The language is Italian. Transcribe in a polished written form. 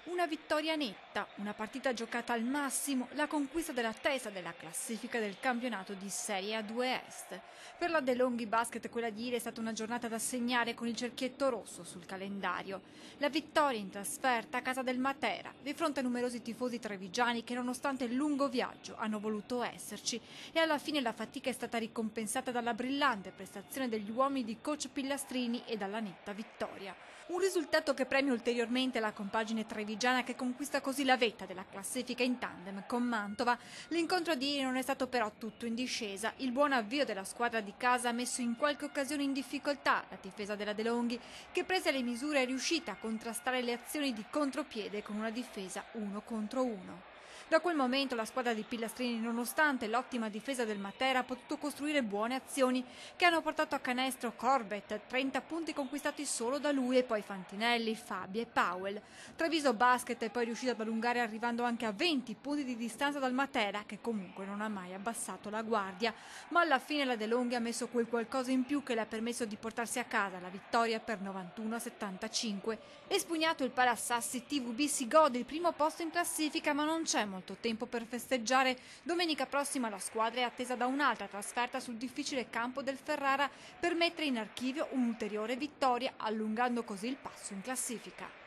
Una vittoria netta, una partita giocata al massimo, la conquista della testa della classifica del campionato di Serie A2 Est. Per la DeLonghi Basket quella di ieri è stata una giornata da segnare con il cerchietto rosso sul calendario. La vittoria in trasferta a casa del Matera, di fronte a numerosi tifosi trevigiani che nonostante il lungo viaggio hanno voluto esserci, e alla fine la fatica è stata ricompensata dalla brillante prestazione degli uomini di coach Pillastrini e dalla netta vittoria. Un risultato che premia ulteriormente la compagine trevigiana che conquista così la vetta della classifica in tandem con Mantova. L'incontro di ieri non è stato però tutto in discesa. Il buon avvio della squadra di casa ha messo in qualche occasione in difficoltà la difesa della DeLonghi, che prese le misure è riuscita a contrastare le azioni di contropiede con una difesa 1 contro 1. Da quel momento la squadra di Pillastrini, nonostante l'ottima difesa del Matera, ha potuto costruire buone azioni che hanno portato a canestro Corbett, 30 punti conquistati solo da lui, e poi Fantinelli, Fabi e Powell. Treviso Basket è poi riuscito ad allungare arrivando anche a 20 punti di distanza dal Matera, che comunque non ha mai abbassato la guardia, ma alla fine la DeLonghi ha messo quel qualcosa in più che le ha permesso di portarsi a casa la vittoria per 91-75. Espugnato il Palassassi, TVB si gode il primo posto in classifica, ma non c'è molto tempo per festeggiare. Domenica prossima la squadra è attesa da un'altra trasferta sul difficile campo del Ferrara per mettere in archivio un'ulteriore vittoria, allungando così il passo in classifica.